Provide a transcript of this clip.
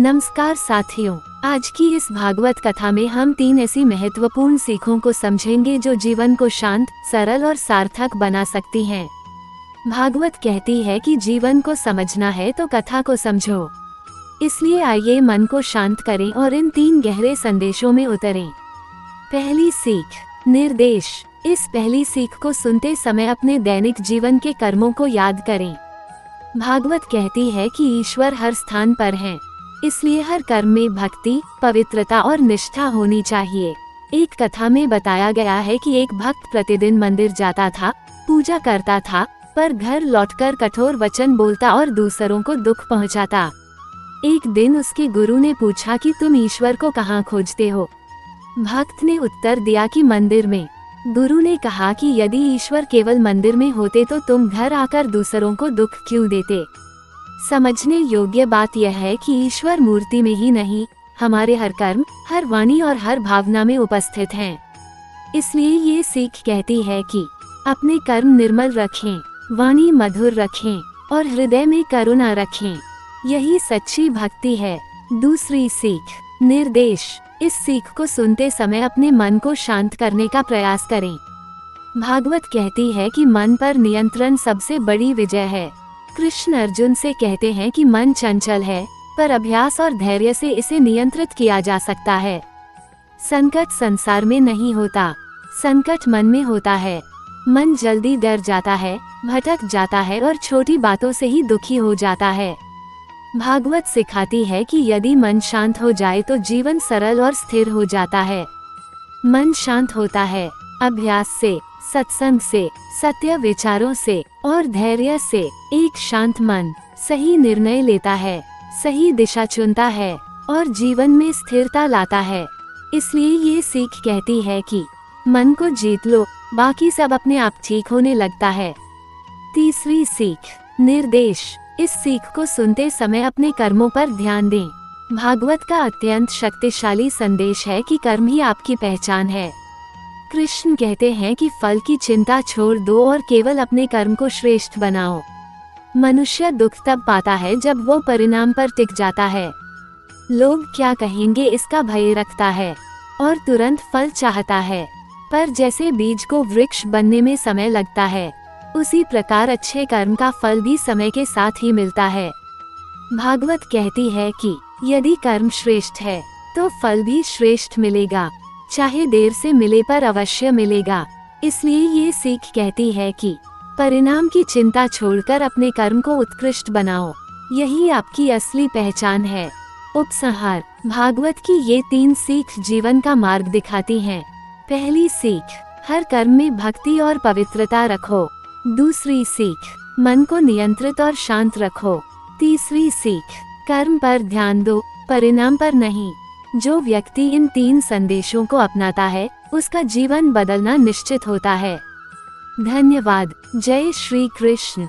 नमस्कार साथियों, आज की इस भागवत कथा में हम 3 ऐसी महत्वपूर्ण सीखों को समझेंगे जो जीवन को शांत, सरल और सार्थक बना सकती हैं। भागवत कहती है कि जीवन को समझना है तो कथा को समझो। इसलिए आइए मन को शांत करें और इन 3 गहरे संदेशों में उतरें। पहली सीख, निर्देश। इस पहली सीख को सुनते समय अपने दैनिक जीवन के कर्मों को याद करें। भागवत कहती है कि ईश्वर हर स्थान पर है, इसलिए हर कर्म में भक्ति, पवित्रता और निष्ठा होनी चाहिए। एक कथा में बताया गया है कि एक भक्त प्रतिदिन मंदिर जाता था, पूजा करता था, पर घर लौटकर कठोर वचन बोलता और दूसरों को दुख पहुंचाता। एक दिन उसके गुरु ने पूछा कि तुम ईश्वर को कहाँ खोजते हो? भक्त ने उत्तर दिया कि मंदिर में। गुरु ने कहा कि यदि ईश्वर केवल मंदिर में होते तो तुम घर आकर दूसरों को दुख क्यों देते? समझने योग्य बात यह है कि ईश्वर मूर्ति में ही नहीं, हमारे हर कर्म, हर वाणी और हर भावना में उपस्थित हैं। इसलिए ये सीख कहती है कि अपने कर्म निर्मल रखें, वाणी मधुर रखें और हृदय में करुणा रखें। यही सच्ची भक्ति है। दूसरी सीख, निर्देश। इस सीख को सुनते समय अपने मन को शांत करने का प्रयास करें। भागवत कहती है कि मन पर नियंत्रण सबसे बड़ी विजय है। कृष्ण अर्जुन से कहते हैं कि मन चंचल है, पर अभ्यास और धैर्य से इसे नियंत्रित किया जा सकता है। संकट संसार में नहीं होता, संकट मन में होता है। मन जल्दी डर जाता है, भटक जाता है और छोटी बातों से ही दुखी हो जाता है। भागवत सिखाती है कि यदि मन शांत हो जाए तो जीवन सरल और स्थिर हो जाता है। मन शांत होता है अभ्यास से, सत्संग से, सत्य विचारों से और धैर्य से। एक शांत मन सही निर्णय लेता है, सही दिशा चुनता है और जीवन में स्थिरता लाता है। इसलिए ये सीख कहती है कि मन को जीत लो, बाकी सब अपने आप ठीक होने लगता है। तीसरी सीख, निर्देश। इस सीख को सुनते समय अपने कर्मों पर ध्यान दें। भागवत का अत्यंत शक्तिशाली संदेश है कि कर्म ही आपकी पहचान है। कृष्ण कहते हैं कि फल की चिंता छोड़ दो और केवल अपने कर्म को श्रेष्ठ बनाओ। मनुष्य दुख तब पाता है जब वो परिणाम पर टिक जाता है। लोग क्या कहेंगे इसका भय रखता है और तुरंत फल चाहता है, पर जैसे बीज को वृक्ष बनने में समय लगता है, उसी प्रकार अच्छे कर्म का फल भी समय के साथ ही मिलता है। भागवत कहती है कि यदि कर्म श्रेष्ठ है तो फल भी श्रेष्ठ मिलेगा, चाहे देर से मिले पर अवश्य मिलेगा। इसलिए ये सीख कहती है कि परिणाम की चिंता छोड़कर अपने कर्म को उत्कृष्ट बनाओ। यही आपकी असली पहचान है। उपसंहार। भागवत की ये 3 सीख जीवन का मार्ग दिखाती हैं। पहली सीख, हर कर्म में भक्ति और पवित्रता रखो। दूसरी सीख, मन को नियंत्रित और शांत रखो। तीसरी सीख, कर्म पर ध्यान दो, परिणाम पर नहीं। जो व्यक्ति इन 3 संदेशों को अपनाता है, उसका जीवन बदलना निश्चित होता है। धन्यवाद। जय श्री कृष्ण।